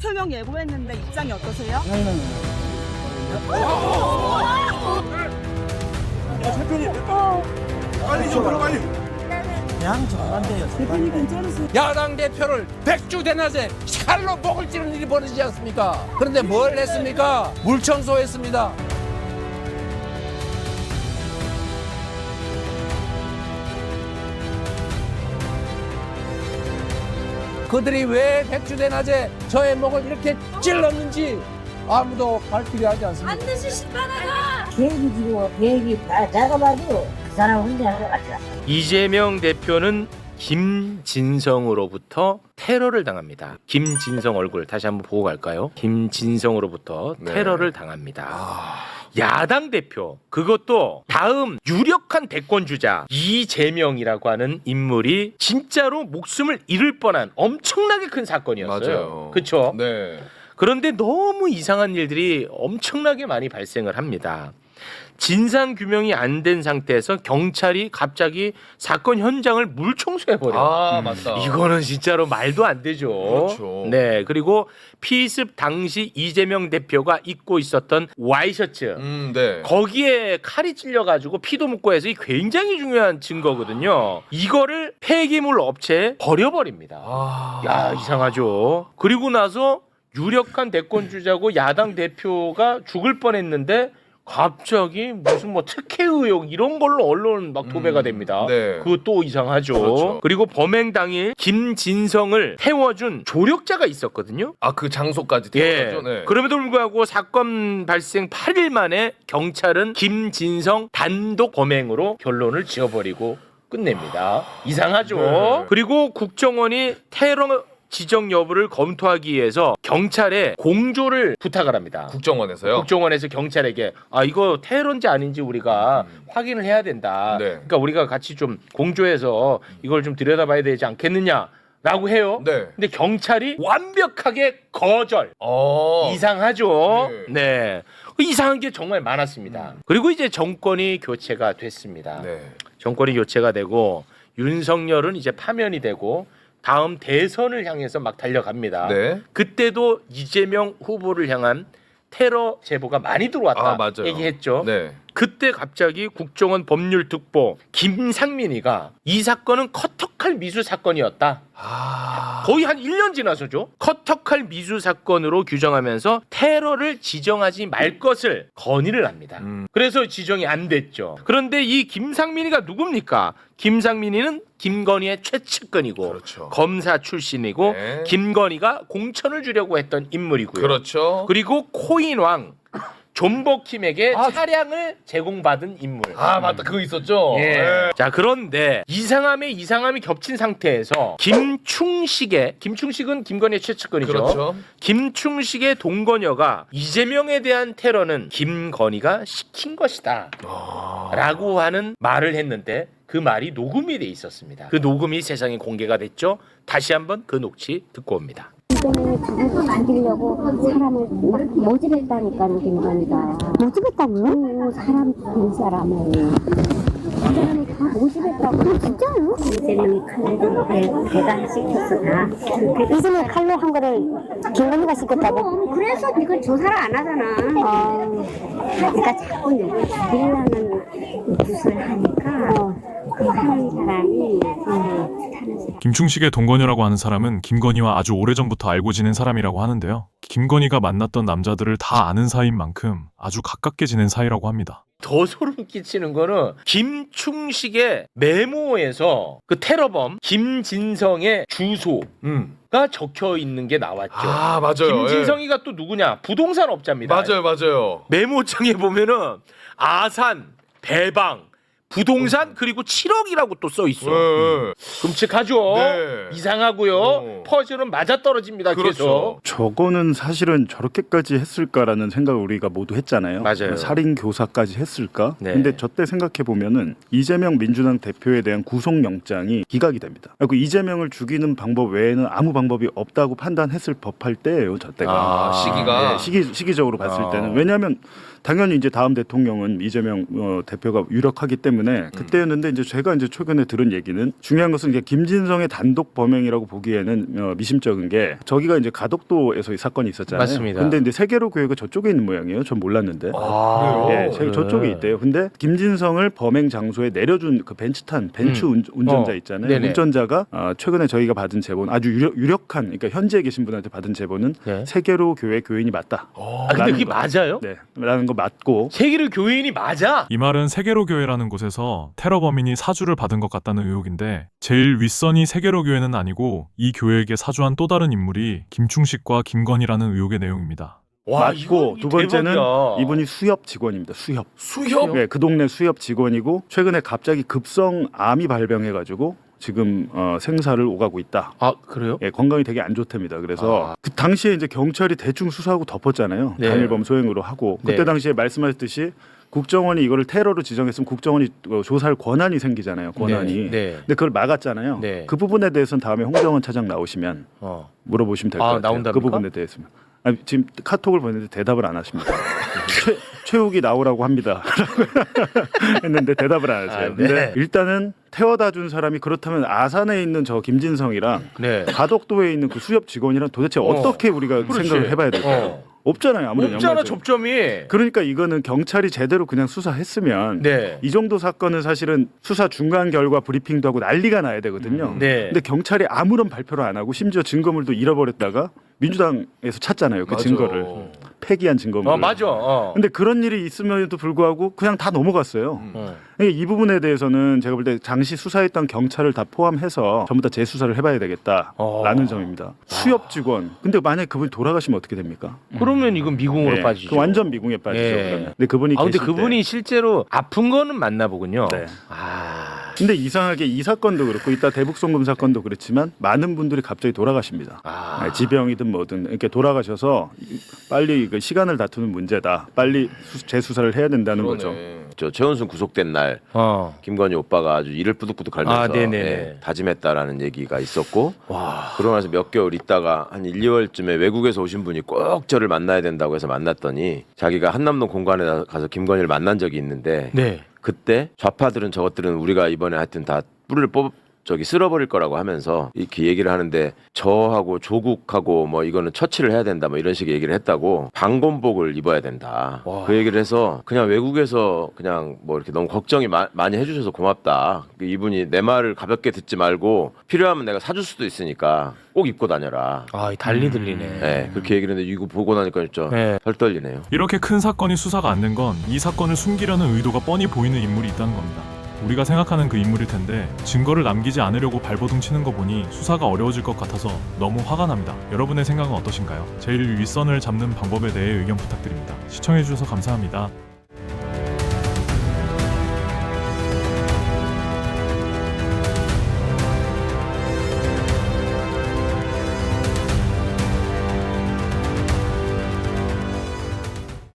표명 예고했는데 입장이 어떠세요? 빨리 좀 빨리. 그냥 정반대예요. 대표님 괜찮으세요? 야당 대표를 백주 대낮에 칼로 목을 찌르는 일이 벌어지지 않습니까? 그런데 뭘 했습니까? 물 청소했습니다. 그들이 왜 백주 대낮에 저의 목을 이렇게 찔렀는지 아무도 발표하지 않습니다. 반드시 심판하라. 계획이 지고 계획이 다 작아봐도 그 사람 혼자 한 것 같아. 이재명 대표는 김진성으로부터 테러를 당합니다. 김진성 얼굴 다시 한번 보고 갈까요? 김진성으로부터 테러를 당합니다. 야당 대표, 그것도 다음 유력한 대권 주자 이재명이라고 하는 인물이 진짜로 목숨을 잃을 뻔한 엄청나게 큰 사건이었어요. 맞아요. 그렇죠? 네. 그런데 너무 이상한 일들이 엄청나게 많이 발생을 합니다. 진상 규명이 안 된 상태에서 경찰이 갑자기 사건 현장을 물 청소해 버려요. 아 맞다. 이거는 진짜로 말도 안 되죠. 그렇죠. 네, 그리고 피습 당시 이재명 대표가 입고 있었던 와이셔츠 네. 거기에 칼이 찔려가지고 피도 묻고 해서 이 굉장히 중요한 증거거든요. 이거를 폐기물 업체에 버려버립니다. 야, 이상하죠. 그리고 나서 유력한 대권 주자고 야당 대표가 죽을 뻔했는데 갑자기 무슨 뭐 특혜 의혹 이런 걸로 언론 막 도배가 됩니다. 네. 그것도 이상하죠. 그렇죠. 그리고 범행 당일 김진성을 태워준 조력자가 있었거든요. 아 그 장소까지 예. 태워갔죠. 네. 그럼에도 불구하고 사건 발생 8일 만에 경찰은 김진성 단독 범행으로 결론을 지어버리고 끝냅니다. 이상하죠. 네. 그리고 국정원이 테러 지정 여부를 검토하기 위해서 경찰에 공조를 부탁을 합니다. 국정원에서요. 국정원에서 경찰에게 아 이거 테러인지 아닌지 우리가 확인을 해야 된다. 네. 그러니까 우리가 같이 좀 공조해서 이걸 좀 들여다봐야 되지 않겠느냐라고 해요. 네. 근데 경찰이 완벽하게 거절. 어. 이상하죠. 네. 네. 이상한 게 정말 많았습니다. 그리고 이제 정권이 교체가 됐습니다. 네. 정권이 교체가 되고 윤석열은 이제 파면이 되고 다음 대선을 향해서 막 달려갑니다. 네. 그때도 이재명 후보를 향한 테러 제보가 많이 들어왔다 아, 맞아요. 얘기했죠. 네. 그때 갑자기 국정원 법률특보 김상민이가 이 사건은 커터칼 미수 사건이었다. 아. 거의 한 1년 지나서죠. 커터칼 미수 사건으로 규정하면서 테러를 지정하지 말 것을 건의를 합니다. 그래서 지정이 안 됐죠. 그런데 이 김상민이가 누굽니까? 김상민이는 김건희의 최측근이고 그렇죠. 검사 출신이고 네. 김건희가 공천을 주려고 했던 인물이고요. 그렇죠. 그리고 코인왕 존버킴에게 차량을 제공받은 인물. 아 맞다 그거 있었죠. 예. 네. 자 그런데 이상함이 겹친 상태에서 김충식은 김건희의 최측근이죠. 그렇죠. 김충식의 동거녀가 이재명에 대한 테러는 김건희가 시킨 것이다 라고 하는 말을 했는데 그 말이 녹음이 돼 있었습니다. 그 녹음이 세상에 공개가 됐죠. 다시 한번 그 녹취 듣고 옵니다. 이번에 죽을 죽이려고 사람을 막 모집했다니까 김건희가. 모집했다고요? 사람 죽인 사람을. 그 사람을 다 모집했다고. 진짜요? 이재명이 칼로 배달시켰어 다. 이재명이 칼로 한 거를 김건희가 시켰다고? 그래서 이걸 조사를 안 하잖아. 그러니까 자꾸 누굴 죽이려는 짓을 하니까 그 하는 사람이 타는 사람. 김충식의 동거녀라고 하는 사람은 김건희와 아주 오래전부터 알고 지낸 사람이라고 하는데요. 김건희가 만났던 남자들을 다 아는 사이인 만큼 아주 가깝게 지낸 사이라고 합니다. 더 소름 끼치는 거는 김충식의 메모에서 그 테러범 김진성의 주소가 적혀 있는 게 나왔죠. 아 맞아요. 김진성이가 또 누구냐? 부동산 업자입니다. 맞아요. 메모장에 보면은 아산, 배방, 부동산 그리고 7억이라고 또 써 있어. 끔찍하죠. 네. 이상하고요. 퍼즐은 맞아떨어집니다. 그렇죠. 계속. 저거는 사실은 저렇게까지 했을까라는 생각을 우리가 모두 했잖아요. 맞아요. 살인 교사까지 했을까? 네. 근데 저때 생각해 보면은 이재명 민주당 대표에 대한 구속영장이 기각이 됩니다. 그리고 이재명을 죽이는 방법 외에는 아무 방법이 없다고 판단했을 법할 때예요. 저때가 시기가 시기적으로 봤을 때는 왜냐하면 당연히 이제 다음 대통령은 이재명 대표가 유력하기 때문에 그때였는데 이제 제가 이제 최근에 들은 얘기는 중요한 것은 이제 김진성의 단독 범행이라고 보기에는 미심쩍은 게 저기가 이제 가덕도에서 이 사건이 있었잖아요. 맞습니다. 근데 이제 세계로 교회가 저쪽에 있는 모양이에요. 전 몰랐는데. 예, 저쪽에 있대요. 근데 김진성을 범행 장소에 내려준 그 벤츠 운전자 있잖아요. 네네. 운전자가 최근에 저희가 받은 제보는 아주 유력한, 그러니까 현지에 계신 분한테 받은 제보는 네. 세계로 교회 교인이 맞다. 아, 근데 그게 맞아요? 네, 라는 거 맞고. 세계로 교인이 맞아? 이 말은 세계로 교회라는 곳에서 테러 범인이 사주를 받은 것 같다는 의혹인데 제일 윗선이 세계로 교회는 아니고 이 교회에게 사주한 또 다른 인물이 김충식과 김건희라는 의혹의 내용입니다. 와, 맞고 두 번째는 대박이야. 이분이 수협 직원입니다. 수협. 수협? 네, 그 동네 수협 직원이고 최근에 갑자기 급성암이 발병해가지고 지금 생사를 오가고 있다. 아, 그래요? 예, 건강이 되게 안 좋답니다. 그래서 그 당시에 이제 경찰이 대충 수사하고 덮었잖아요. 네. 단일범 소행으로 하고 그때 네. 당시에 말씀하셨듯이 국정원이 이거를 테러로 지정했으면 국정원이 조사할 권한이 생기잖아요. 권한이. 네. 네. 근데 그걸 막았잖아요. 네. 그 부분에 대해서는 다음에 홍정원 차장 나오시면 물어보시면 될 것 같아요. 나온답니까? 그 부분에 대해서는. 아니, 지금 카톡을 보냈는데 대답을 안 하십니다. 최욱이 나오라고 합니다. 했는데 대답을 안 하세요. 네. 근데 일단은 태워다 준 사람이 그렇다면 아산에 있는 저 김진성이랑 네. 가덕도에 있는 그 수협 직원이랑 도대체 어떻게 우리가 그렇지. 생각을 해봐야 될까요? 없잖아요. 아무런 없잖아, 연관성. 접점이. 그러니까 이거는 경찰이 제대로 그냥 수사했으면 네. 이 정도 사건은 사실은 수사 중간 결과 브리핑도 하고 난리가 나야 되거든요. 네. 근데 경찰이 아무런 발표를 안 하고 심지어 증거물도 잃어버렸다가 민주당에서 찾잖아요. 그 맞아. 증거를. 폐기한 증거물을. 맞아. 근데 그런 일이 있음에도 불구하고 그냥 다 넘어갔어요. 어. 이 부분에 대해서는 제가 볼 때 당시 수사했던 경찰을 다 포함해서 전부 다 재수사를 해봐야 되겠다라는 점입니다. 수협 직원. 근데 만약에 그분이 돌아가시면 어떻게 됩니까? 그러면 이건 미궁으로 네, 빠지죠. 그 완전 미궁에 빠지죠. 예. 그러면. 근데 그분이 근데 계실 그분이 실제로 아픈 거는 맞나 보군요. 네. 아. 근데 이상하게 이 사건도 그렇고 이따 대북송금 사건도 그렇지만 많은 분들이 갑자기 돌아가십니다. 네, 지병이든 뭐든 이렇게 돌아가셔서 빨리 그 시간을 다투는 문제다. 빨리 재수사를 해야 된다는 거죠. 저 최은순 구속된 날 김건희 오빠가 아주 이를 뿌득뿌득 갈면서 다짐했다라는 얘기가 있었고 그러고 나서 몇 개월 있다가 한 1, 2월쯤에 외국에서 오신 분이 꼭 저를 만나야 된다고 해서 만났더니 자기가 한남동 공간에 가서 김건희를 만난 적이 있는데 그때 좌파들은 저것들은 우리가 이번에 하여튼 다 뿔을 쓸어버릴 거라고 하면서 이렇게 얘기를 하는데 저하고 조국하고 뭐 이거는 처치를 해야 된다 뭐 이런 식의 얘기를 했다고 방검복을 입어야 된다. 그 얘기를 해서 그냥 외국에서 그냥 뭐 이렇게 너무 걱정이 많이 해주셔서 고맙다. 이분이 내 말을 가볍게 듣지 말고 필요하면 내가 사줄 수도 있으니까 꼭 입고 다녀라. 달리 들리네. 네, 그렇게 얘기를 했는데 이거 보고 나니까 진짜 덜 떨리네요. 이렇게 큰 사건이 수사가 안 된 건 이 사건을 숨기려는 의도가 뻔히 보이는 인물이 있다는 겁니다. 우리가 생각하는 그 인물일 텐데 증거를 남기지 않으려고 발버둥 치는 거 보니 수사가 어려워질 것 같아서 너무 화가 납니다. 여러분의 생각은 어떠신가요? 제일 윗선을 잡는 방법에 대해 의견 부탁드립니다. 시청해주셔서 감사합니다.